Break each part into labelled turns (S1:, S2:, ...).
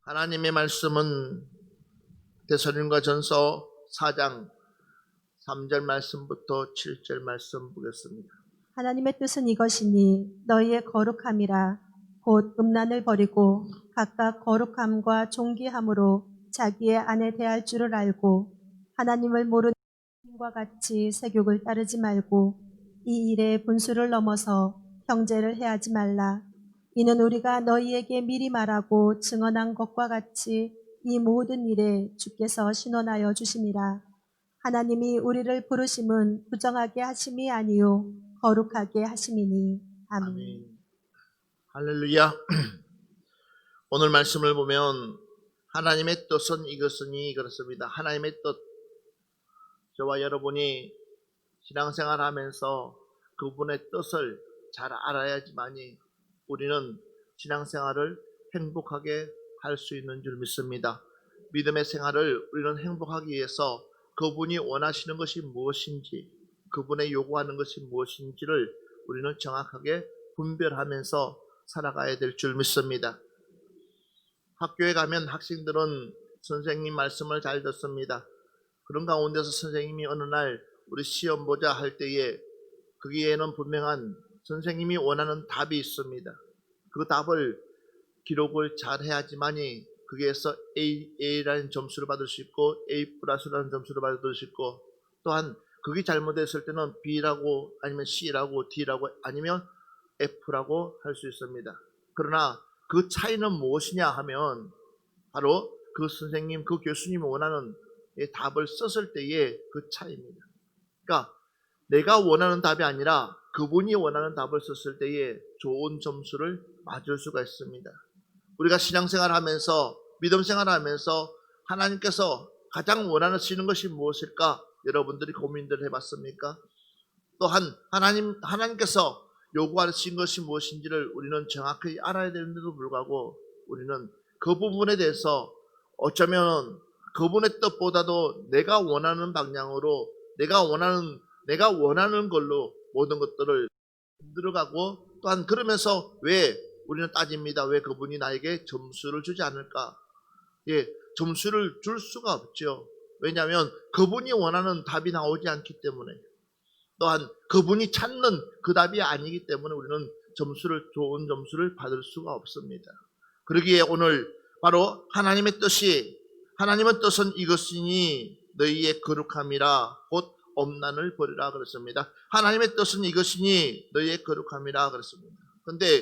S1: 하나님의 말씀은 데살로니가전서 4장 3절 말씀부터 7절 말씀 보겠습니다.
S2: 하나님의 뜻은 이것이니 너희의 거룩함이라 곧 음란을 버리고 각각 거룩함과 존귀함으로 자기의 아내 대할 줄을 알고 하나님을 모르는 과 같이 세욕을 따르지 말고 이 일에 분수를 넘어서 형제를 해하지 말라. 이는 우리가 너희에게 미리 말하고 증언한 것과 같이 이 모든 일에 주께서 신원하여 주심이라. 하나님이 우리를 부르심은 부정하게 하심이 아니요 거룩하게 하심이니. 아멘.
S1: 아멘. 할렐루야. 오늘 말씀을 보면 하나님의 뜻은 이것이니 그렇습니다. 하나님의 뜻. 저와 여러분이 신앙생활 하면서 그분의 뜻을 잘 알아야지만이 우리는 신앙생활을 행복하게 할 수 있는 줄 믿습니다. 믿음의 생활을 우리는 행복하기 위해서 그분이 원하시는 것이 무엇인지, 그분의 요구하는 것이 무엇인지를 우리는 정확하게 분별하면서 살아가야 될 줄 믿습니다. 학교에 가면 학생들은 선생님 말씀을 잘 듣습니다. 그런 가운데서 선생님이 어느 날 우리 시험 보자 할 때에 거기에는 분명한 선생님이 원하는 답이 있습니다. 그 답을 기록을 잘 해야지만이 거기에서 A라는 점수를 받을 수 있고 A 플러스라는 점수를 받을 수 있고, 또한 그게 잘못했을 때는 B라고 아니면 C라고 D라고 아니면 F라고 할 수 있습니다. 그러나 그 차이는 무엇이냐 하면 바로 그 선생님, 그 교수님이 원하는 답을 썼을 때의 그 차이입니다. 그러니까 내가 원하는 답이 아니라 그분이 원하는 답을 썼을 때에 좋은 점수를 맞을 수가 있습니다. 우리가 신앙생활 하면서 믿음 생활 하면서 하나님께서 가장 원하시는 것이 무엇일까? 여러분들이 고민들 해봤습니까? 또한 하나님께서 요구하신 것이 무엇인지를 우리는 정확히 알아야 되는데도 불구하고 우리는 그 부분에 대해서 어쩌면 그분의 뜻보다도 내가 원하는 방향으로 내가 원하는 걸로 모든 것들을 들어가고, 또한 그러면서 왜 우리는 따집니다. 왜 그분이 나에게 점수를 주지 않을까? 점수를 줄 수가 없죠. 왜냐하면 그분이 원하는 답이 나오지 않기 때문에, 또한 그분이 찾는 그 답이 아니기 때문에 우리는 좋은 점수를 받을 수가 없습니다. 그러기에 오늘 바로 하나님의 뜻은 이것이니 너희의 거룩함이라 곧 엄난을 버리라 그랬습니다. 하나님의 뜻은 이것이니 너희의 거룩함이라 그랬습니다. 그런데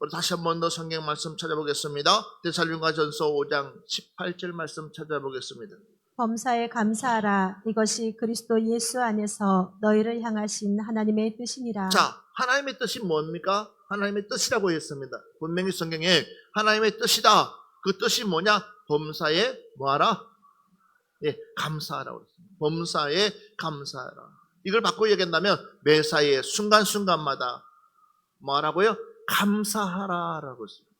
S1: 다시 한 번 더 성경 말씀 찾아보겠습니다. 데살로니가전서 5장 18절 말씀 찾아보겠습니다.
S2: 범사에 감사하라. 이것이 그리스도 예수 안에서 너희를 향하신 하나님의 뜻이니라.
S1: 자, 하나님의 뜻이 뭡니까? 하나님의 뜻이라고 했습니다. 분명히 성경에 하나님의 뜻이다. 그 뜻이 뭐냐? 범사에 뭐하라? 감사하라고 했습니다. 범사에 감사하라. 이걸 바꾸어 얘기한다면 매사에 순간순간마다 뭐하라고요? 감사하라라고 했습니다.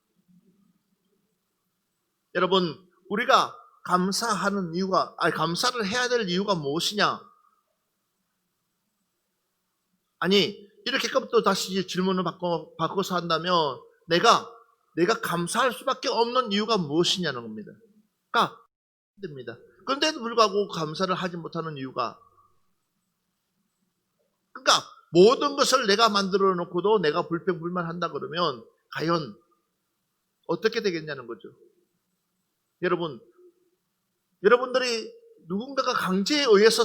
S1: 여러분, 우리가 감사하는 이유가, 감사를 해야 될 이유가 무엇이냐? 이렇게끔 또 다시 질문을 바꿔서 한다면 내가 감사할 수밖에 없는 이유가 무엇이냐는 겁니다. 그러니까 됩니다. 그런데도 불구하고 감사를 하지 못하는 이유가, 그러니까 모든 것을 내가 만들어 놓고도 내가 불평불만한다 그러면 과연 어떻게 되겠냐는 거죠. 여러분들이 누군가가 강제에 의해서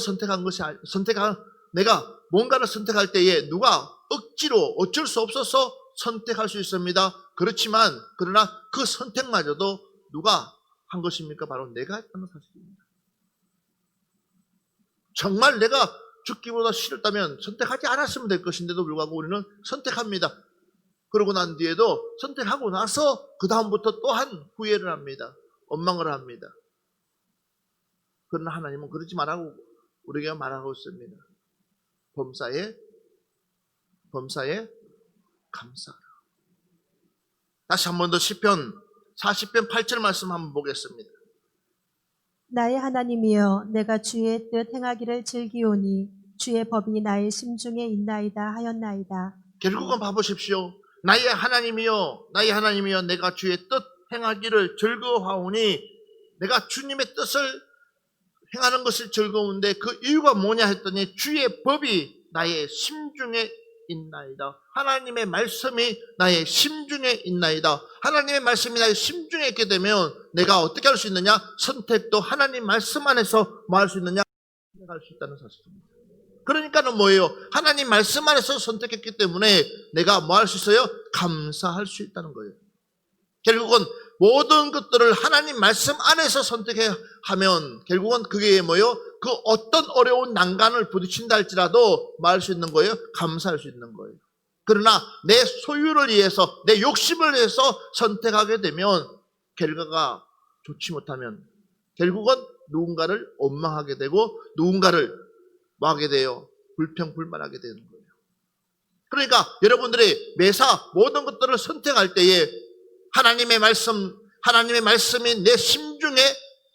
S1: 내가 뭔가를 선택할 때에 누가 억지로 어쩔 수 없어서 선택할 수 있습니다. 그러나 그 선택마저도 누가 한 것입니까? 바로 내가 했다는 사실입니다. 정말 내가 죽기보다 싫었다면 선택하지 않았으면 될 것인데도 불구하고 우리는 선택합니다. 그러고 난 뒤에도 선택하고 나서 그 다음부터 또한 후회를 합니다. 원망을 합니다. 그러나 하나님은 그러지 말라고 우리에게 말하고 있습니다. 범사에 감사하라. 다시 한 번 더 시편 40편 8절 말씀 한번 보겠습니다.
S2: 나의 하나님이여, 내가 주의 뜻 행하기를 즐기오니 주의 법이 나의 심중에 있나이다 하였나이다.
S1: 결국은 봐보십시오. 나의 하나님이여 내가 주의 뜻 행하기를 즐거워하오니 내가 주님의 뜻을 행하는 것이 즐거운데 그 이유가 뭐냐 했더니 주의 법이 나의 심중에 있나이다. 하나님의 말씀이 나의 심중에 있나이다. 하나님의 말씀이 나의 심중에 있게 되면 내가 어떻게 할 수 있느냐? 선택도 하나님 말씀 안에서 뭐 할 수 있느냐? 선택할 수 있다는 사실입니다. 그러니까는 뭐예요? 하나님 말씀 안에서 선택했기 때문에 내가 뭐 할 수 있어요? 감사할 수 있다는 거예요. 결국은 모든 것들을 하나님 말씀 안에서 선택하면 결국은 그게 뭐예요? 그 어떤 어려운 난간을 부딪힌다 할지라도 뭐 할 수 있는 거예요? 감사할 수 있는 거예요. 그러나 내 소유를 위해서 내 욕심을 위해서 선택하게 되면 결과가 좋지 못하면 결국은 누군가를 원망하게 되고 누군가를 뭐 하게 돼요? 불평불만하게 되는 거예요. 그러니까 여러분들이 매사 모든 것들을 선택할 때에 하나님의 말씀이 내 심중에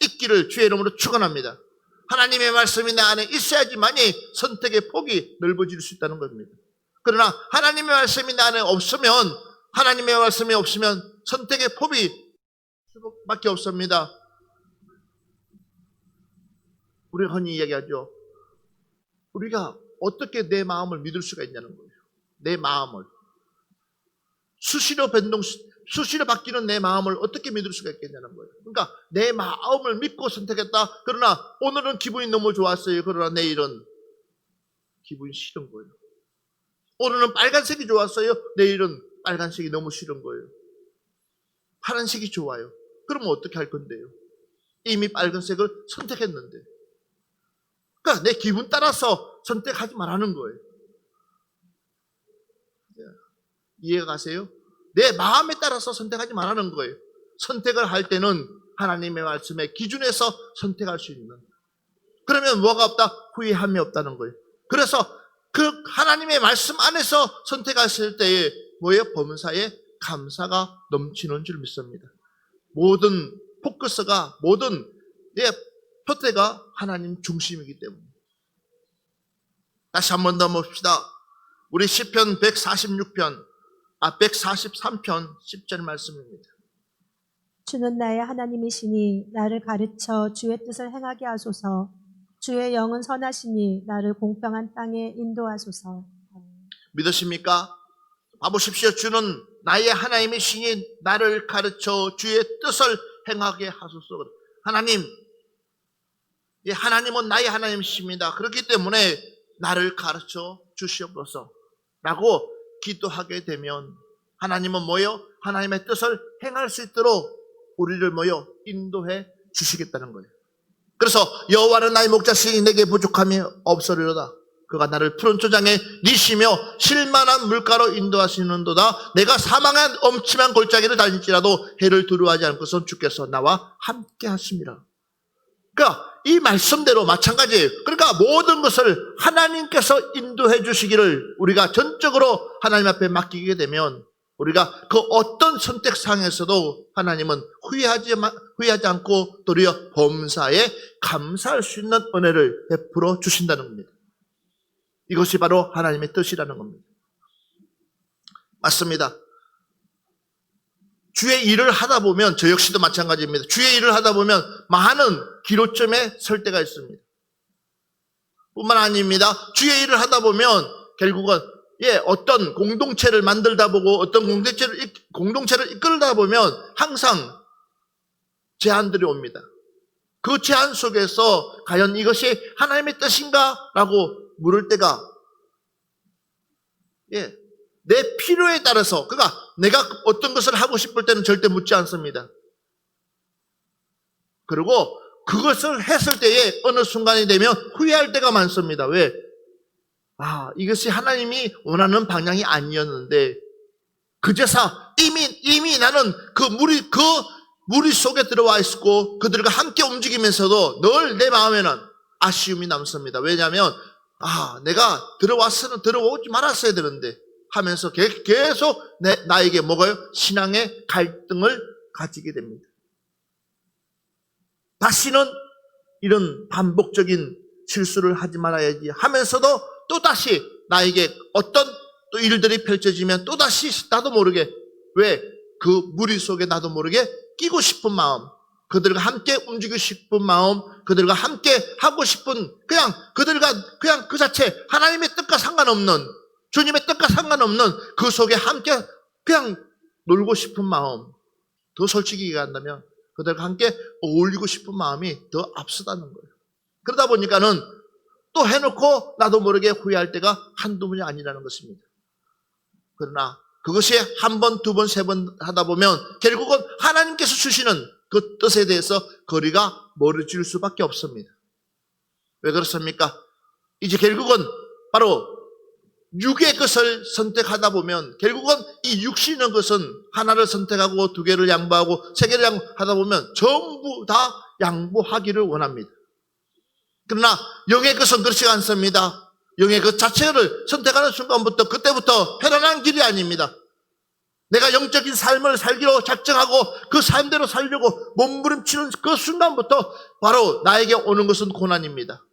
S1: 있기를 주의 이름으로 축원합니다. 하나님의 말씀이 내 안에 있어야지만이 선택의 폭이 넓어질 수 있다는 겁니다. 그러나 하나님의 말씀이 내 안에 없으면 하나님의 말씀이 없으면 선택의 폭이 수밖에 없습니다. 우리가 흔히 이야기하죠. 우리가 어떻게 내 마음을 믿을 수가 있냐는 거예요. 내 마음을. 수시로 바뀌는 내 마음을 어떻게 믿을 수가 있겠냐는 거예요. 그러니까 내 마음을 믿고 선택했다. 그러나 오늘은 기분이 너무 좋았어요. 그러나 내일은 기분이 싫은 거예요. 오늘은 빨간색이 좋았어요. 내일은 빨간색이 너무 싫은 거예요. 파란색이 좋아요. 그러면 어떻게 할 건데요? 이미 빨간색을 선택했는데. 그러니까 내 기분 따라서 선택하지 말라는 거예요. 이해가 가세요? 내 마음에 따라서 선택하지 말라는 거예요. 선택을 할 때는 하나님의 말씀의 기준에서 선택할 수 있는. 그러면 뭐가 없다? 후회함이 없다는 거예요. 그래서 그 하나님의 말씀 안에서 선택하실 때에 뭐예요? 범사에 감사가 넘치는 줄 믿습니다. 모든 포커스가 모든 내 표대가 하나님 중심이기 때문에. 다시 한 번 더 봅시다. 우리 시편 143편 10절 말씀입니다.
S2: 주는 나의 하나님이시니 나를 가르쳐 주의 뜻을 행하게 하소서. 주의 영은 선하시니 나를 공평한 땅에 인도하소서.
S1: 믿으십니까? 봐보십시오. 주는 나의 하나님이시니 나를 가르쳐 주의 뜻을 행하게 하소서. 하나님은 나의 하나님이십니다. 그렇기 때문에 나를 가르쳐 주시옵소서 라고 기도하게 되면 하나님은 뭐요? 하나님의 뜻을 행할 수 있도록 우리를 뭐요? 인도해 주시겠다는 거예요. 그래서 여호와는 나의 목자시니 내게 부족함이 없으리로다. 그가 나를 푸른 초장에 니시며 실만한 물가로 인도하시는도다. 내가 사망한 엄침한 골짜기를 다닐지라도 해를 두려워하지 않고선 주께서 나와 함께 하심이라. 그러니까 이 말씀대로 마찬가지예요. 그러니까 모든 것을 하나님께서 인도해 주시기를 우리가 전적으로 하나님 앞에 맡기게 되면 우리가 그 어떤 선택상에서도 하나님은 후회하지 않고 도리어 범사에 감사할 수 있는 은혜를 베풀어 주신다는 겁니다. 이것이 바로 하나님의 뜻이라는 겁니다. 맞습니다. 주의 일을 하다 보면 저 역시도 마찬가지입니다. 주의 일을 하다 보면 많은 기로점에 설 때가 있습니다. 뿐만 아닙니다. 주의 일을 하다 보면 결국은 어떤 공동체를 만들다 보고 어떤 공동체를 이끌다 보면 항상 제한들이 옵니다. 그 제한 속에서 과연 이것이 하나님의 뜻인가? 라고 물을 때가 내 필요에 따라서 그러니까 내가 어떤 것을 하고 싶을 때는 절대 묻지 않습니다. 그리고 그것을 했을 때에 어느 순간이 되면 후회할 때가 많습니다. 왜? 이것이 하나님이 원하는 방향이 아니었는데 그제서 이미 나는 그 무리 속에 들어와 있고 그들과 함께 움직이면서도 늘 내 마음에는 아쉬움이 남습니다. 왜냐하면 내가 들어오지 말았어야 되는데 하면서 계속 나에게 뭐가요? 신앙의 갈등을 가지게 됩니다. 다시는 이런 반복적인 실수를 하지 말아야지 하면서도 또다시 나에게 어떤 또 일들이 펼쳐지면 또다시 나도 모르게 왜? 그 무리 속에 나도 모르게 끼고 싶은 마음, 그들과 함께 움직이고 싶은 마음, 그들과 함께 하고 싶은 그들과 그냥 그 자체 하나님의 뜻과 상관없는, 주님의 뜻과 상관없는 그 속에 함께 그냥 놀고 싶은 마음, 더 솔직히 얘기한다면 그들과 함께 어울리고 싶은 마음이 더 앞서다는 거예요. 그러다 보니까는 또 해놓고 나도 모르게 후회할 때가 한두 번이 아니라는 것입니다. 그러나 그것이 한 번, 두 번, 세 번 하다 보면 결국은 하나님께서 주시는 그 뜻에 대해서 거리가 멀어질 수밖에 없습니다. 왜 그렇습니까? 이제 결국은 바로 육의 것을 선택하다 보면 결국은 이 육신의 것은 하나를 선택하고 두 개를 양보하고 세 개를 양보하다 보면 전부 다 양보하기를 원합니다. 그러나 영의 것은 그렇지 않습니다. 영의 것 자체를 선택하는 순간부터 그때부터 편안한 길이 아닙니다. 내가 영적인 삶을 살기로 작정하고 그 삶대로 살려고 몸부림치는 그 순간부터 바로 나에게 오는 것은 고난입니다.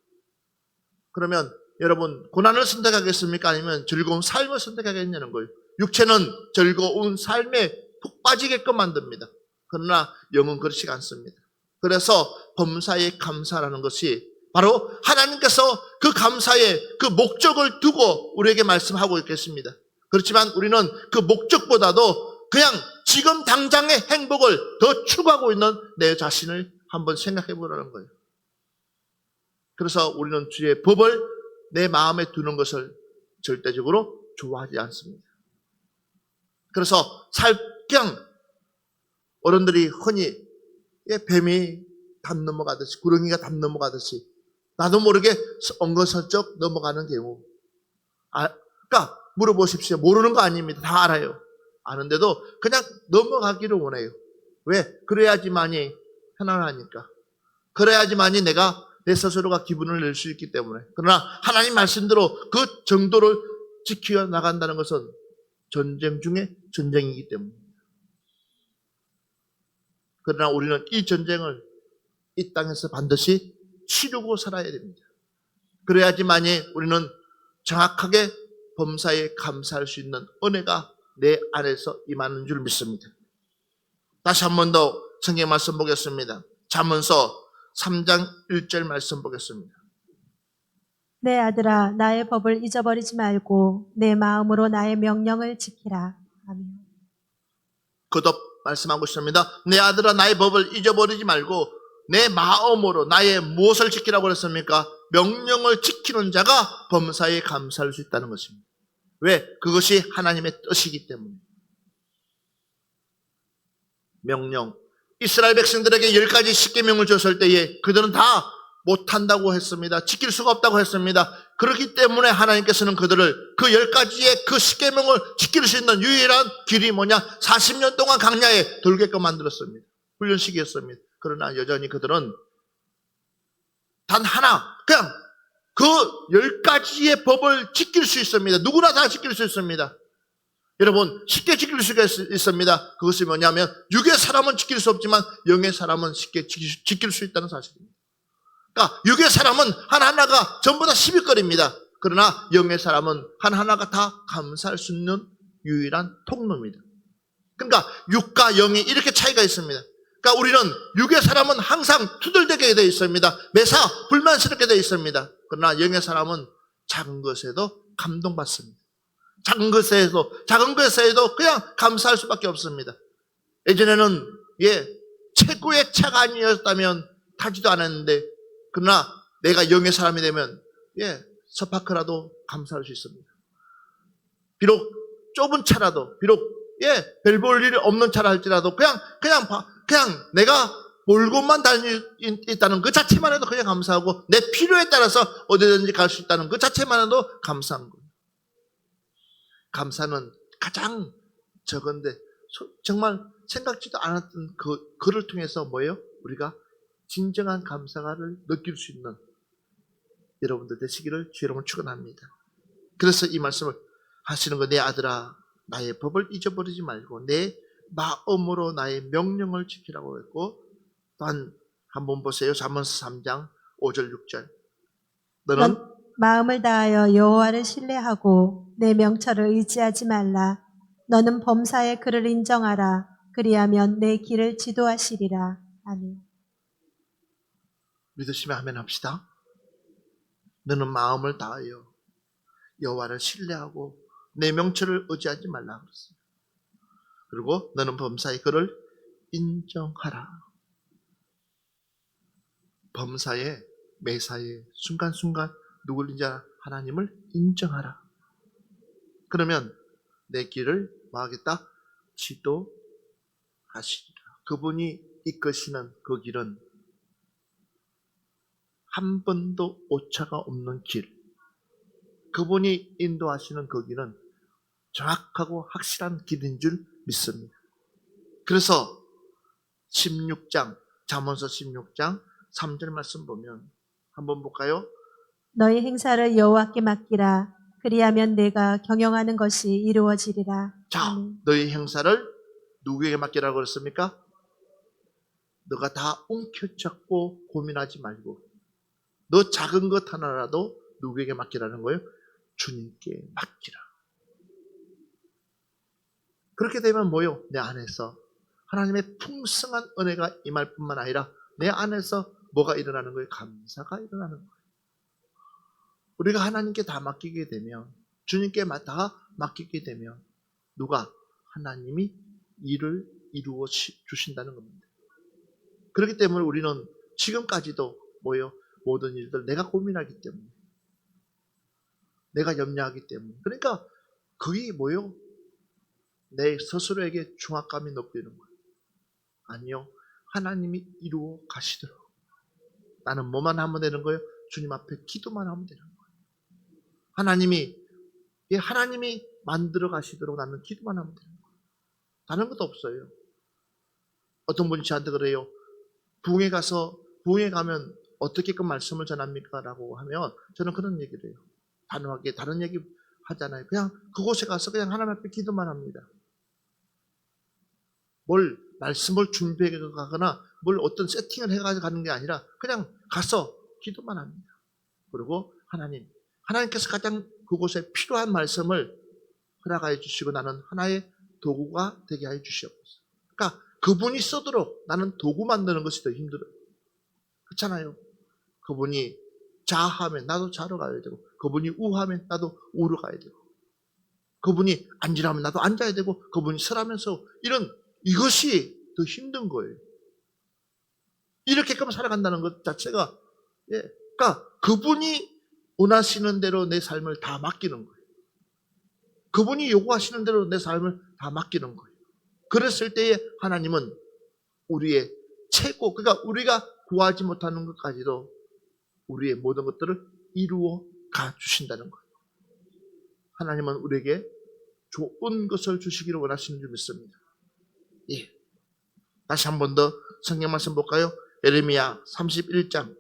S1: 그러면 여러분 고난을 선택하겠습니까? 아니면 즐거운 삶을 선택하겠냐는 거예요. 육체는 즐거운 삶에 푹 빠지게끔 만듭니다. 그러나 영은 그렇지 않습니다. 그래서 범사에 감사라는 것이 바로 하나님께서 그 감사의 그 목적을 두고 우리에게 말씀하고 있겠습니다. 그렇지만 우리는 그 목적보다도 그냥 지금 당장의 행복을 더 추구하고 있는 내 자신을 한번 생각해 보라는 거예요. 그래서 우리는 주의 법을 내 마음에 두는 것을 절대적으로 좋아하지 않습니다. 그래서 그냥 어른들이 흔히 뱀이 담 넘어가듯이 구렁이가 담 넘어가듯이 나도 모르게 엉거선쩍 넘어가는 경우. 그러니까 물어보십시오. 모르는 거 아닙니다. 다 알아요. 아는데도 그냥 넘어가기를 원해요. 왜? 그래야지만이 편안하니까. 그래야지만이 내가 내 스스로가 기분을 낼 수 있기 때문에. 그러나 하나님 말씀대로 그 정도를 지켜 나간다는 것은 전쟁 중에 전쟁이기 때문입니다. 그러나 우리는 이 전쟁을 이 땅에서 반드시 치르고 살아야 됩니다. 그래야지만이 우리는 정확하게 범사에 감사할 수 있는 은혜가 내 안에서 임하는 줄 믿습니다. 다시 한 번 더 성경 말씀 보겠습니다. 잠언서 3장 1절 말씀 보겠습니다.
S2: 내 아들아 나의 법을 잊어버리지 말고 내 마음으로 나의 명령을 지키라. 아멘.
S1: 거듭 말씀하고 있습니다. 내 아들아 나의 법을 잊어버리지 말고 내 마음으로 나의 무엇을 지키라고 그랬습니까? 명령을 지키는 자가 범사에 감사할 수 있다는 것입니다. 왜? 그것이 하나님의 뜻이기 때문에. 명령. 이스라엘 백성들에게 10가지 십계명을 줬을 때에 그들은 다 못한다고 했습니다. 지킬 수가 없다고 했습니다. 그렇기 때문에 하나님께서는 그들을 그 10가지의 그 십계명을 지킬 수 있는 유일한 길이 뭐냐? 40년 동안 광야에 돌게끔 만들었습니다. 훈련시켰습니다. 그러나 여전히 그들은 단 하나, 그냥 그 10가지의 법을 지킬 수 있습니다. 누구나 다 지킬 수 있습니다. 여러분, 쉽게 지킬 수가 있습니다. 그것이 뭐냐면, 육의 사람은 지킬 수 없지만, 영의 사람은 쉽게 지킬 수 있다는 사실입니다. 그러니까, 육의 사람은 하나하나가 전부 다 시비거리입니다. 그러나, 영의 사람은 하나하나가 다 감사할 수 있는 유일한 통로입니다. 그러니까, 육과 영이 이렇게 차이가 있습니다. 그러니까, 우리는 육의 사람은 항상 투덜대게 되어 있습니다. 매사 불만스럽게 되어 있습니다. 그러나, 영의 사람은 작은 것에도 감동받습니다. 작은 것에도 그냥 감사할 수밖에 없습니다. 예전에는 최고의 차가 아니었다면 타지도 않았는데 그러나 내가 영의 사람이 되면 스파크라도 감사할 수 있습니다. 비록 좁은 차라도 비록 별 볼 일이 없는 차라 할지라도 그냥 내가 몰고만 있다는 그 자체만 해도 그냥 감사하고 내 필요에 따라서 어디든지 갈 수 있다는 그 자체만 해도 감사한 거예요. 감사는 가장 적은데 정말 생각지도 않았던 그를 통해서 뭐예요? 우리가 진정한 감사를 느낄 수 있는 여러분들 되시기를 주의 이름으로 축원합니다. 그래서 이 말씀을 하시는 거, 내 아들아 나의 법을 잊어버리지 말고 내 마음으로 나의 명령을 지키라고 했고, 또한 한번 보세요. 잠언서 3장 5절 6절. 너는
S2: 마음을 다하여 여호와를 신뢰하고 내 명철을 의지하지 말라. 너는 범사에 그를 인정하라. 그리하면 내 길을 지도하시리라. 아멘.
S1: 믿으시면 아멘 합시다. 너는 마음을 다하여 여호와를 신뢰하고 내 명철을 의지하지 말라 그랬습니다. 그리고 너는 범사에 그를 인정하라. 범사에 매사에 순간순간 누굴 인자 하나님을 인정하라. 그러면 내 길을 뭐하겠다? 지도하시리라. 그분이 이끄시는 그 길은 한 번도 오차가 없는 길. 그분이 인도하시는 그 길은 정확하고 확실한 길인 줄 믿습니다. 그래서 16장, 잠언서 16장 3절 말씀 보면 한번 볼까요?
S2: 너희 행사를 여호와께 맡기라. 그리하면 내가 경영하는 것이 이루어지리라.
S1: 자,
S2: 아멘.
S1: 너희 행사를 누구에게 맡기라고 그랬습니까? 너가 다 움켜잡고 고민하지 말고 너 작은 것 하나라도 누구에게 맡기라는 거예요? 주님께 맡기라. 그렇게 되면 뭐요? 내 안에서 하나님의 풍성한 은혜가 임할 뿐만 아니라 내 안에서 뭐가 일어나는 거예요? 감사가 일어나는 거예요. 우리가 하나님께 다 맡기게 되면, 주님께 다 맡기게 되면 누가? 하나님이 일을 이루어 주신다는 겁니다. 그렇기 때문에 우리는 지금까지도 뭐요? 모든 일들 내가 고민하기 때문에, 내가 염려하기 때문에, 그러니까 그게 뭐요? 내 스스로에게 중압감이 느끼는 거예요. 아니요, 하나님이 이루어 가시도록 나는 뭐만 하면 되는 거예요? 주님 앞에 기도만 하면 되는 거예요. 하나님이 만들어 가시도록 나는 기도만 하면 되는 거예요. 다른 것도 없어요. 어떤 분이 저한테 그래요. 부흥회 가면 어떻게끔 말씀을 전합니까? 라고 하면 저는 그런 얘기를 해요. 단호하게 다른 얘기 하잖아요. 그냥 그곳에 가서 그냥 하나님 앞에 기도만 합니다. 말씀을 준비해 가거나 어떤 세팅을 해가지고 가는 게 아니라 그냥 가서 기도만 합니다. 그리고 하나님께서 가장 그곳에 필요한 말씀을 허락하여 주시고 나는 하나의 도구가 되게 하여 주시옵소서. 그러니까 그분이 쓰도록 나는 도구 만드는 것이 더 힘들어요. 그렇잖아요. 그분이 자하면 나도 자러 가야 되고, 그분이 우하면 나도 우러 가야 되고, 그분이 앉으라면 나도 앉아야 되고, 그분이 서라면서 이것이 더 힘든 거예요. 이렇게끔 살아간다는 것 자체가, 그러니까 그분이 원하시는 대로 내 삶을 다 맡기는 거예요. 그분이 요구하시는 대로 내 삶을 다 맡기는 거예요. 그랬을 때에 하나님은 우리의 최고, 그러니까 우리가 구하지 못하는 것까지도 우리의 모든 것들을 이루어 가 주신다는 거예요. 하나님은 우리에게 좋은 것을 주시기를 원하시는 줄 믿습니다. 예. 다시 한 번 더 성경 말씀 볼까요? 예레미야 31장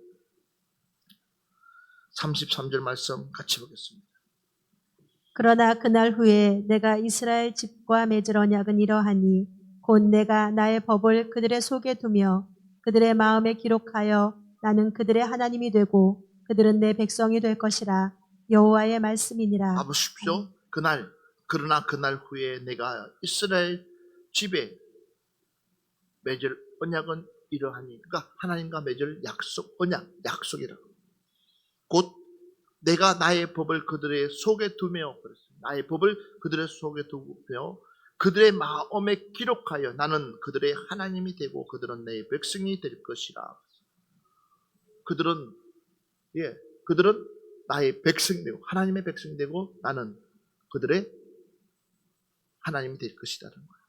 S1: 33절 말씀 같이 보겠습니다.
S2: 그러나 그날 후에 내가 이스라엘 집과 맺을 언약은 이러하니 곧 내가 나의 법을 그들의 속에 두며 그들의 마음에 기록하여 나는 그들의 하나님이 되고 그들은 내 백성이 될 것이라. 여호와의 말씀이니라.
S1: 봐보십시오. 그러나 그날 후에 내가 이스라엘 집에 맺을 언약은 이러하니, 그러니까 하나님과 맺을 약속이라고. 곧 내가 나의 법을 그들의 속에 두며, 나의 법을 그들의 속에 두며 그들의 마음에 기록하여 나는 그들의 하나님이 되고 그들은 내 백성이 될 것이라. 그들은 나의 백성이 되고 하나님의 백성이 되고 나는 그들의 하나님이 될 것이라는 거예요.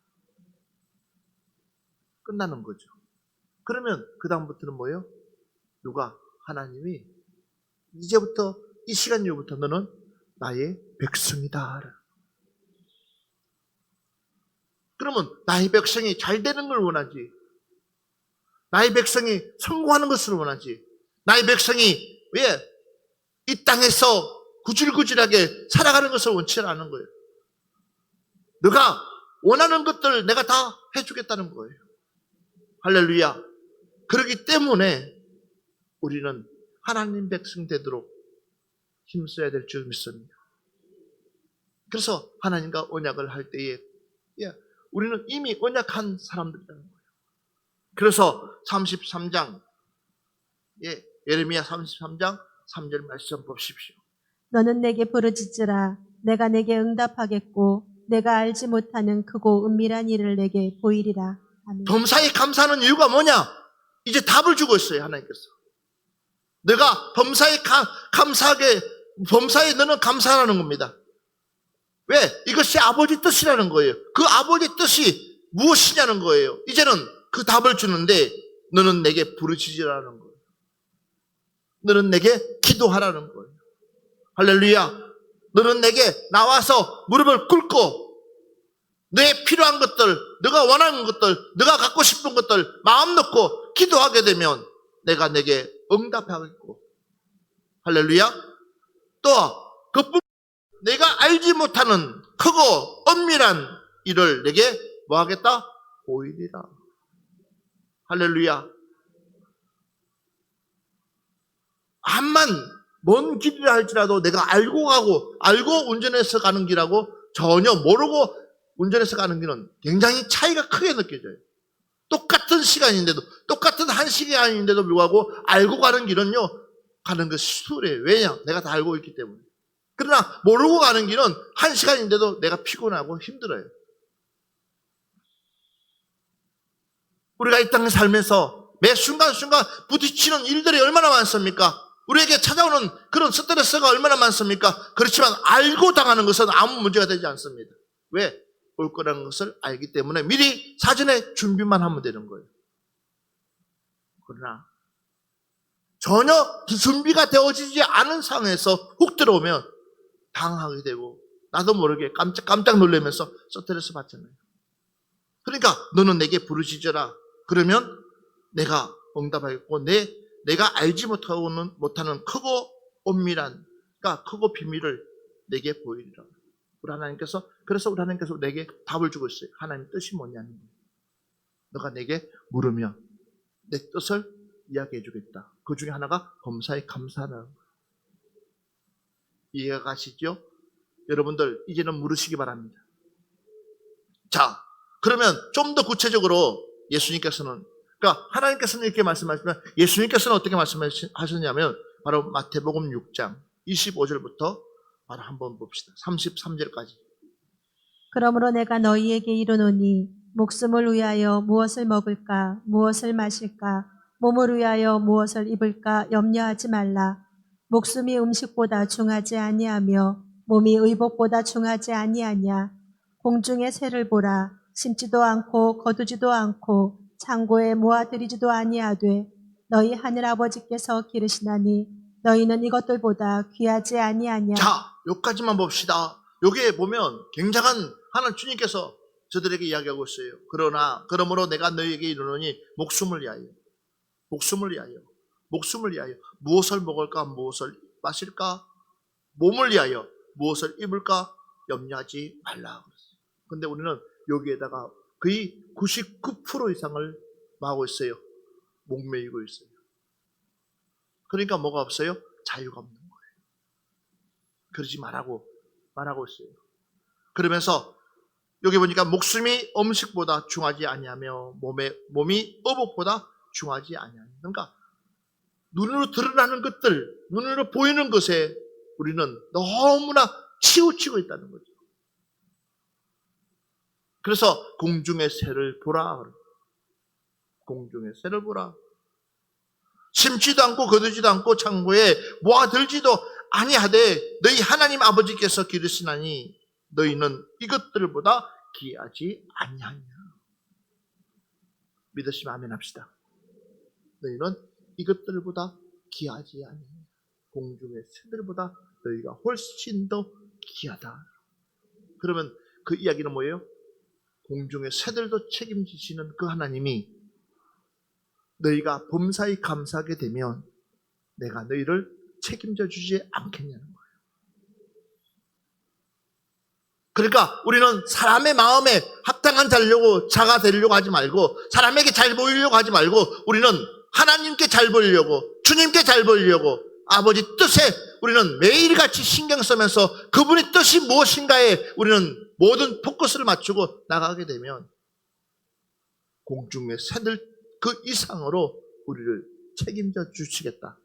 S1: 끝나는 거죠. 그러면 그 다음부터는 뭐예요? 하나님이 이제부터 이 시간 이후부터 너는 나의 백성이다. 그러면 나의 백성이 잘 되는 걸 원하지. 나의 백성이 성공하는 것을 원하지. 나의 백성이 이 땅에서 구질구질하게 살아가는 것을 원치 않는 거예요. 너가 원하는 것들 내가 다 해주겠다는 거예요. 할렐루야. 그렇기 때문에 우리는 하나님 백성 되도록 힘써야 될 줄 믿습니다. 그래서 하나님과 언약을 할 때에 우리는 이미 언약한 사람들이라는 거예요. 그래서 33장, 예레미야 33장 3절 말씀 보십시오.
S2: 너는 내게 부르짖으라. 내가 내게 응답하겠고 내가 알지 못하는 크고 은밀한 일을 내게 보이리라. 아멘.
S1: 범사에 감사하는 이유가 뭐냐? 이제 답을 주고 있어요, 하나님께서. 내가 범사에 범사에 너는 감사하는 겁니다. 왜? 이것이 아버지 뜻이라는 거예요. 그 아버지 뜻이 무엇이냐는 거예요. 이제는 그 답을 주는데 너는 내게 부르짖으라는 거예요. 너는 내게 기도하라는 거예요. 할렐루야. 너는 내게 나와서 무릎을 꿇고 내 필요한 것들, 네가 원하는 것들, 네가 갖고 싶은 것들 마음 놓고 기도하게 되면 내가 내게 응답하겠고, 할렐루야. 또 그뿐 내가 알지 못하는 크고 엄밀한 일을 내게 뭐하겠다? 보이리라. 할렐루야. 암만 먼 길이라 할지라도 내가 알고 운전해서 가는 길하고 전혀 모르고 운전해서 가는 길은 굉장히 차이가 크게 느껴져요. 똑같은 시간인데도, 똑같은 한 시간인데도 불구하고 알고 가는 길은요, 가는 것이 수월해요. 왜냐? 내가 다 알고 있기 때문에. 그러나 모르고 가는 길은 한 시간인데도 내가 피곤하고 힘들어요. 우리가 이 땅에 살면서 매 순간순간 부딪히는 일들이 얼마나 많습니까? 우리에게 찾아오는 그런 스트레스가 얼마나 많습니까? 그렇지만 알고 당하는 것은 아무 문제가 되지 않습니다. 왜? 올 거라는 것을 알기 때문에 미리 사전에 준비만 하면 되는 거예요. 그러나 전혀 준비가 되어지지 않은 상황에서 훅 들어오면 당하게 되고 나도 모르게 깜짝 놀라면서 스트레스 받잖아요. 그러니까 너는 내게 부르짖어라. 그러면 내가 응답하겠고 내가 알지 못하는 크고 엄밀한, 그러니까 크고 비밀을 내게 보이리라. 그래서 우리 하나님께서 내게 답을 주고 있어요. 하나님의 뜻이 뭐냐는 거예요. 너가 내게 물으면 내 뜻을 이야기해 주겠다. 그 중에 하나가 범사에 감사하는 거예요. 이해가 가시죠? 여러분들 이제는 물으시기 바랍니다. 자, 그러면 좀 더 구체적으로 예수님께서는, 그러니까 하나님께서는 이렇게 말씀하시면 예수님께서는 어떻게 말씀하셨냐면 바로 마태복음 6장 25절부터 바로 한번 봅시다. 33절까지.
S2: 그러므로 내가 너희에게 이르노니 목숨을 위하여 무엇을 먹을까 무엇을 마실까 몸을 위하여 무엇을 입을까 염려하지 말라. 목숨이 음식보다 중하지 아니하며 몸이 의복보다 중하지 아니하냐. 공중의 새를 보라. 심지도 않고 거두지도 않고 창고에 모아들이지도 아니하되 너희 하늘 아버지께서 기르시나니 너희는 이것들보다 귀하지 아니하냐.
S1: 자, 여기까지만 봅시다. 여기에 보면 굉장한 하나님 주님께서 저들에게 이야기하고 있어요. 그러므로 내가 너희에게 이르노니 목숨을 위하여 무엇을 먹을까 무엇을 마실까 몸을 위하여 무엇을 입을까 염려하지 말라. 그런데 우리는 여기에다가 거의 99% 이상을 마고 있어요. 목매이고 있어요. 그러니까 뭐가 없어요? 자유가 없는 거예요. 그러지 말라고 있어요. 그러면서 여기 보니까 목숨이 음식보다 중하지 아니하며 몸이 의복보다 중하지 아니하며, 그러니까 눈으로 드러나는 것들, 눈으로 보이는 것에 우리는 너무나 치우치고 있다는 거죠. 그래서 공중의 새를 보라. 공중의 새를 보라. 심지도 않고 거두지도 않고 창고에 모아들지도 아니하되 너희 하나님 아버지께서 기르시나니 너희는 이것들보다 귀하지 아니하냐. 믿으시면 아멘 합시다. 너희는 이것들보다 귀하지 아니하냐. 공중의 새들보다 너희가 훨씬 더 귀하다. 그러면 그 이야기는 뭐예요? 공중의 새들도 책임지시는 그 하나님이 너희가 범사에 감사하게 되면 내가 너희를 책임져 주지 않겠냐는 거예요. 그러니까 우리는 사람의 마음에 합당한 자가 되려고 하지 말고 사람에게 잘 보이려고 하지 말고 우리는 하나님께 잘 보이려고 주님께 잘 보이려고 아버지 뜻에 우리는 매일같이 신경 쓰면서 그분의 뜻이 무엇인가에 우리는 모든 포커스를 맞추고 나가게 되면 공중의 새들 그 이상으로 우리를 책임져 주시겠다.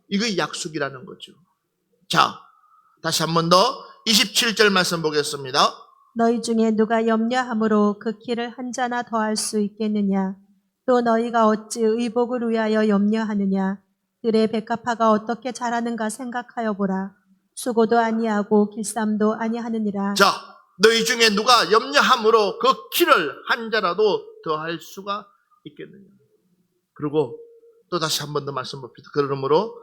S1: 이거 약속이라는 거죠. 자, 다시 한 번 더 27절 말씀 보겠습니다.
S2: 너희 중에 누가 염려함으로 그 키를 한 자나 더할 수 있겠느냐? 또 너희가 어찌 의복을 위하여 염려하느냐? 들의 백합화가 어떻게 자라는가 생각하여 보라. 수고도 아니하고 길쌈도 아니하느니라.
S1: 자, 너희 중에 누가 염려함으로 그 키를 한 자라도 더할 수가 있겠느냐. 그리고 또 다시 한 번 더 말씀 봅시다. 그러므로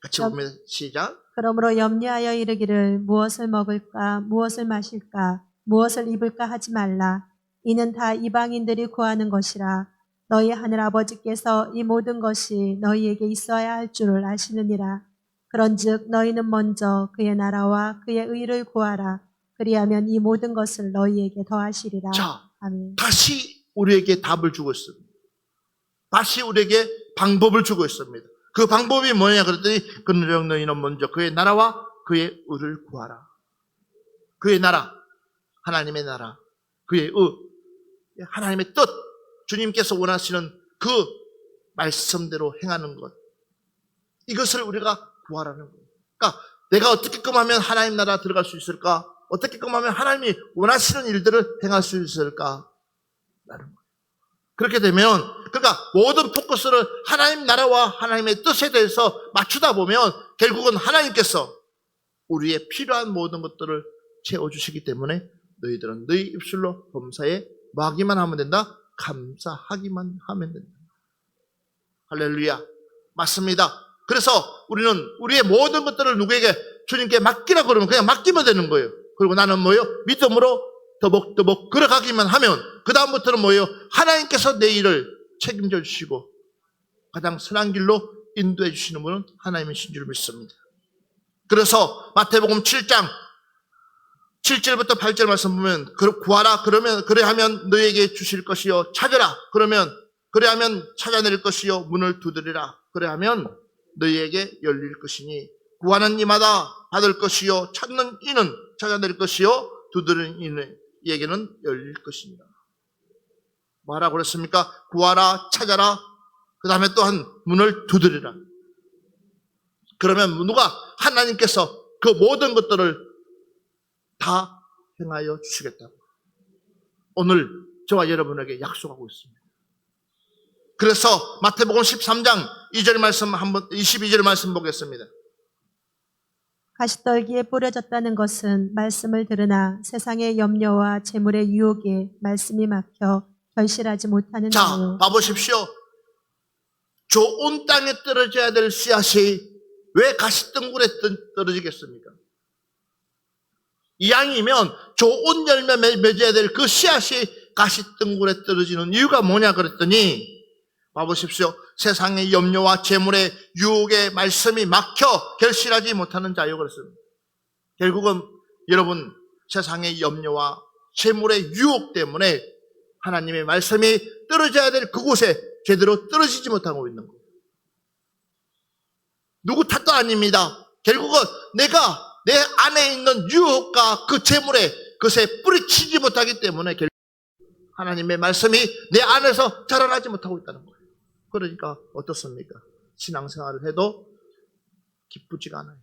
S1: 같이 보면 시작.
S2: 그러므로 염려하여 이르기를 무엇을 먹을까, 무엇을 마실까, 무엇을 입을까 하지 말라. 이는 다 이방인들이 구하는 것이라. 너희 하늘 아버지께서 이 모든 것이 너희에게 있어야 할 줄을 아시느니라. 그런즉 너희는 먼저 그의 나라와 그의 의를 구하라. 그리하면 이 모든 것을 너희에게 더하시리라.
S1: 자,
S2: 아멘.
S1: 다시 우리에게 답을 주고 있습니다. 다시 우리에게 방법을 주고 있습니다. 그 방법이 뭐냐 그랬더니 그러므로 너희는 먼저 그의 나라와 그의 의를 구하라. 그의 나라, 하나님의 나라, 그의 의, 하나님의 뜻, 주님께서 원하시는 그 말씀대로 행하는 것, 이것을 우리가 구하라는 거예요. 그러니까 내가 어떻게끔 하면 하나님 나라 들어갈 수 있을까? 어떻게끔 하면 하나님이 원하시는 일들을 행할 수 있을까? 라는 거예요. 그렇게 되면, 그러니까 모든 포커스를 하나님 나라와 하나님의 뜻에 대해서 맞추다 보면 결국은 하나님께서 우리의 필요한 모든 것들을 채워주시기 때문에 너희들은 너희 입술로 범사에 뭐하기만 하면 된다? 감사하기만 하면 된다. 할렐루야. 맞습니다. 그래서 우리는 우리의 모든 것들을 누구에게? 주님께 맡기라 그러면 그냥 맡기면 되는 거예요. 그리고 나는 뭐예요? 믿음으로 더벅더벅 걸어가기만 하면 그 다음부터는 뭐예요? 하나님께서 내 일을 책임져 주시고 가장 선한 길로 인도해 주시는 분은 하나님이신 줄 믿습니다. 그래서 마태복음 7장 7절부터 8절 말씀 보면 구하라 그러면 그래하면 너에게 주실 것이요 찾으라 그러면 그래하면 찾아낼 것이요 문을 두드리라 그래하면 너희에게 열릴 것이니 구하는 이마다 받을 것이요 찾는 이는 찾아낼 것이요 두드리는 이에게는 열릴 것입니다. 뭐라고 그랬습니까? 구하라 찾아라 그 다음에 또한 문을 두드리라. 그러면 누가? 하나님께서 그 모든 것들을 다 행하여 주시겠다고 오늘 저와 여러분에게 약속하고 있습니다. 그래서 마태복음 13장 2절 말씀 한번 22절 말씀 보겠습니다.
S2: 가시떨기에 뿌려졌다는 것은 말씀을 들으나 세상의 염려와 재물의 유혹에 말씀이 막혀 결실하지 못하는
S1: 자,
S2: 자요.
S1: 봐보십시오. 좋은 땅에 떨어져야 될 씨앗이 왜 가시덩굴에 떨어지겠습니까? 이왕이면 좋은 열매 맺어야 될 그 씨앗이 가시덩굴에 떨어지는 이유가 뭐냐 그랬더니 봐보십시오. 세상의 염려와 재물의 유혹의 말씀이 막혀 결실하지 못하는 자요 그랬습니다. 결국은 여러분 세상의 염려와 재물의 유혹 때문에 하나님의 말씀이 떨어져야 될 그곳에 제대로 떨어지지 못하고 있는 거예요. 누구 탓도 아닙니다. 결국은 내가 내 안에 있는 유혹과 그 재물에 그것에 뿌리치지 못하기 때문에 결국 하나님의 말씀이 내 안에서 자라나지 못하고 있다는 거예요. 그러니까 어떻습니까? 신앙생활을 해도 기쁘지가 않아요.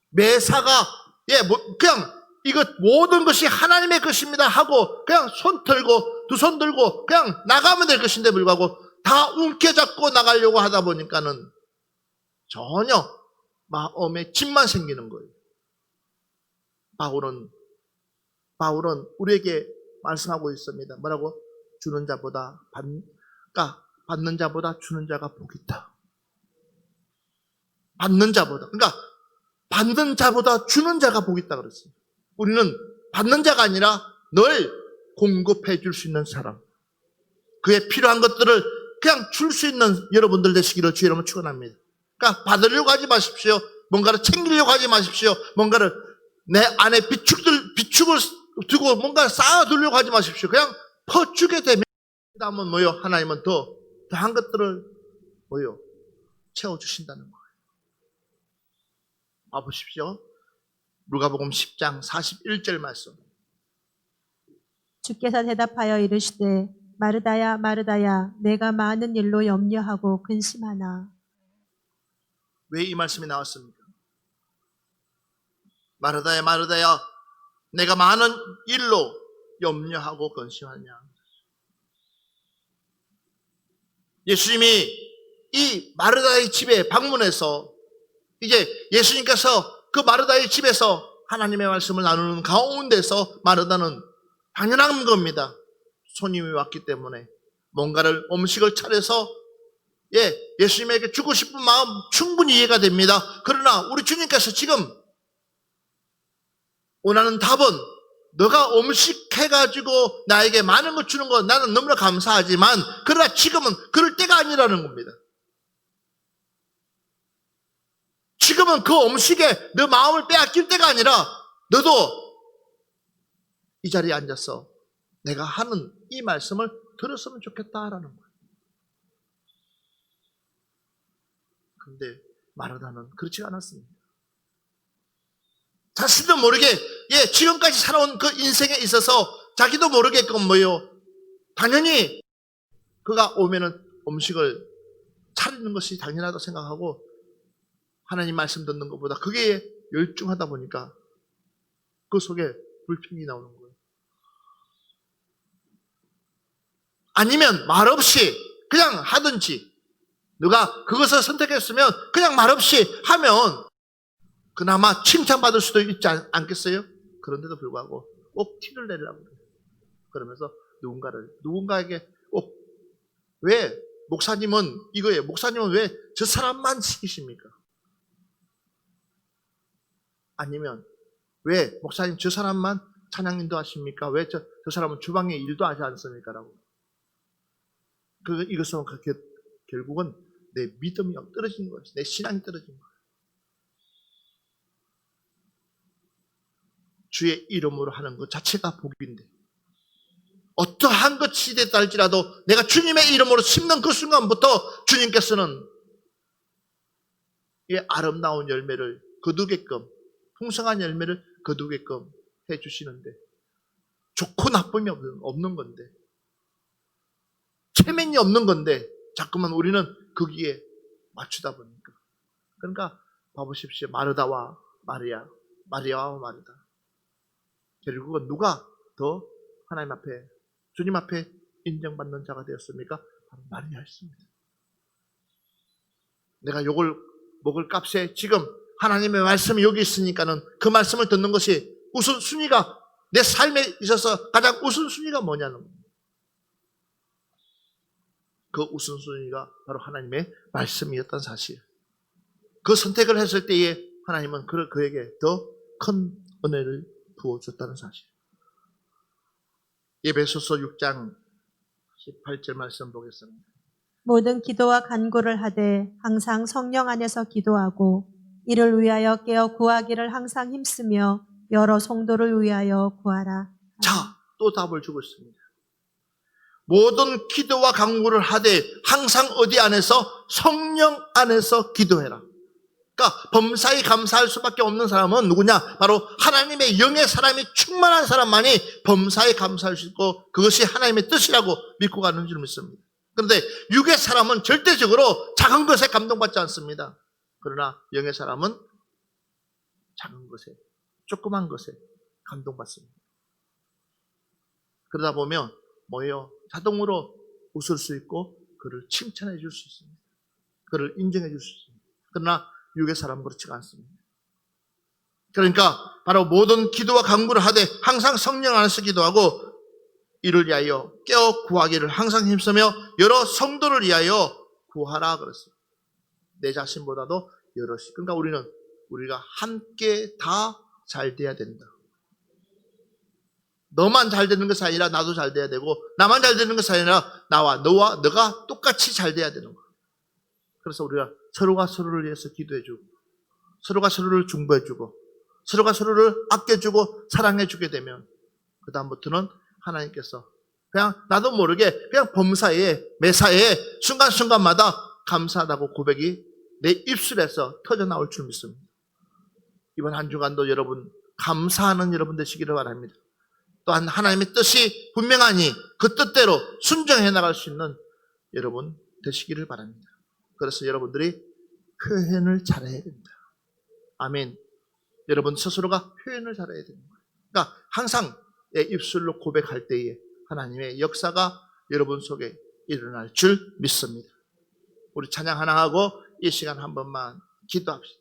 S1: 매사가 그냥 이것 모든 것이 하나님의 것입니다 하고 그냥 손 들고 두 손 들고 그냥 나가면 될 것인데 불구하고 다 움켜잡고 나가려고 하다 보니까는 전혀 마음에 짐만 생기는 거예요. 바울은 우리에게 말씀하고 있습니다. 뭐라고? 주는 자보다 받는 자보다 주는 자가 복이 있다. 받는 자보다. 그러니까 받는 자보다 주는 자가 복이 있다 그랬어요. 우리는 받는 자가 아니라 늘 공급해 줄 수 있는 사람. 그의 필요한 것들을 그냥 줄 수 있는 여러분들 되시기를 주의 이름으로 축원합니다. 그러니까 받으려고 하지 마십시오. 뭔가를 챙기려고 하지 마십시오. 뭔가를 내 안에 비축을 두고 뭔가를 쌓아두려고 하지 마십시오. 그냥 퍼주게 되면 그다음은 뭐요? 하나님은 더한 것들을 뭐요? 채워주신다는 거예요. 봐보십시오. 누가복음 10장 41절 말씀.
S2: 주께서 대답하여 이르시되 마르다야 마르다야 내가 많은 일로 염려하고 근심하나.
S1: 왜 이 말씀이 나왔습니까? 마르다야 마르다야 내가 많은 일로 염려하고 근심하냐. 예수님이 이 마르다의 집에 방문해서 이제 예수님께서 그 마르다의 집에서 하나님의 말씀을 나누는 가운데서 마르다는 당연한 겁니다. 손님이 왔기 때문에 뭔가를 음식을 차려서 예수님에게 주고 싶은 마음 충분히 이해가 됩니다. 그러나 우리 주님께서 지금 원하는 답은 너가 음식 해가지고 나에게 많은 거 주는 거 나는 너무나 감사하지만 그러나 지금은 그럴 때가 아니라는 겁니다. 지금은 그 음식에 너 마음을 빼앗길 때가 아니라 너도 이 자리에 앉아서 내가 하는 이 말씀을 들었으면 좋겠다라는 거예요. 그런데 마르다는 그렇지 않았습니다. 자신도 모르게 지금까지 살아온 그 인생에 있어서 자기도 모르게끔 당연히 그가 오면은 음식을 차리는 것이 당연하다고 생각하고 하나님 말씀 듣는 것보다 그게 열중하다 보니까 그 속에 불평이 나오는 거예요. 아니면 말없이 그냥 하든지 누가 그것을 선택했으면 그냥 말없이 하면 그나마 칭찬받을 수도 있지 않겠어요? 그런데도 불구하고 꼭 티를 내려고 해요. 그러면서 누군가에게 꼭 왜 목사님은 이거예요. 목사님은 왜 저 사람만 시키십니까? 아니면 왜 목사님 저 사람만 찬양인도 하십니까? 왜 저 사람은 주방에 일도 하지 않습니까? 라고. 이것은 결국은 내 믿음이 떨어지는 거예요. 내 신앙이 떨어지는 거예요. 주의 이름으로 하는 것 자체가 복인데 어떠한 것이 됐다 할지라도 내가 주님의 이름으로 심는 그 순간부터 주님께서는 이 아름다운 열매를 거두게끔 풍성한 열매를 거두게끔 해주시는데 좋고 나쁨이 없는 건데 체면이 없는 건데 자꾸만 우리는 거기에 맞추다 보니까 그러니까 봐보십시오. 마르다와 마리아, 마리아와 마르다 결국은 누가 더 하나님 앞에 주님 앞에 인정받는 자가 되었습니까? 바로 마리아였습니다. 내가 욕을 먹을 값에 지금 하나님의 말씀이 여기 있으니까는 그 말씀을 듣는 것이 우선순위가 내 삶에 있어서 가장 우선순위가 뭐냐는 겁니다. 그 우선순위가 바로 하나님의 말씀이었던 사실. 그 선택을 했을 때에 하나님은 그에게 더 큰 은혜를 부어줬다는 사실. 에베소서 6장 18절 말씀 보겠습니다.
S2: 모든 기도와 간구를 하되 항상 성령 안에서 기도하고 이를 위하여 깨어 구하기를 항상 힘쓰며 여러 성도를 위하여 구하라.
S1: 자, 또 답을 주고 있습니다. 모든 기도와 간구를 하되 항상 어디 안에서? 성령 안에서 기도해라. 그러니까 범사에 감사할 수밖에 없는 사람은 누구냐? 바로 하나님의 영의 사람이 충만한 사람만이 범사에 감사할 수 있고 그것이 하나님의 뜻이라고 믿고 가는 줄 믿습니다. 그런데 육의 사람은 절대적으로 작은 것에 감동받지 않습니다. 그러나 영의 사람은 작은 것에, 조그만 것에 감동받습니다. 그러다 보면 뭐예요? 자동으로 웃을 수 있고 그를 칭찬해 줄 수 있습니다. 그를 인정해 줄 수 있습니다. 그러나 육의 사람은 그렇지가 않습니다. 그러니까 바로 모든 기도와 간구를 하되 항상 성령 안에서 기도하고 이를 위하여 깨어 구하기를 항상 힘쓰며 여러 성도를 위하여 구하라 그랬어요. 내 자신보다도 여럿이. 그러니까 우리가 함께 다 잘 돼야 된다. 너만 잘 되는 것이 아니라 나도 잘 돼야 되고 나만 잘 되는 것이 아니라 너와 너가 똑같이 잘 돼야 되는 거야. 그래서 우리가 서로가 서로를 위해서 기도해주고 서로가 서로를 중보해주고 서로가 서로를 아껴주고 사랑해주게 되면 그 다음부터는 하나님께서 그냥 나도 모르게 그냥 범사에 매사에 순간순간마다 감사하다고 고백이 내 입술에서 터져나올 줄 믿습니다. 이번 한 주간도 여러분 감사하는 여러분 되시기를 바랍니다. 또한 하나님의 뜻이 분명하니 그 뜻대로 순종해 나갈 수 있는 여러분 되시기를 바랍니다. 그래서 여러분들이 표현을 잘해야 됩니다. 아멘. 여러분 스스로가 표현을 잘해야 되는 거예요. 그러니까 항상 입술로 고백할 때에 하나님의 역사가 여러분 속에 일어날 줄 믿습니다. 우리 찬양 하나 하고 이 시간 한 번만 기도합시다.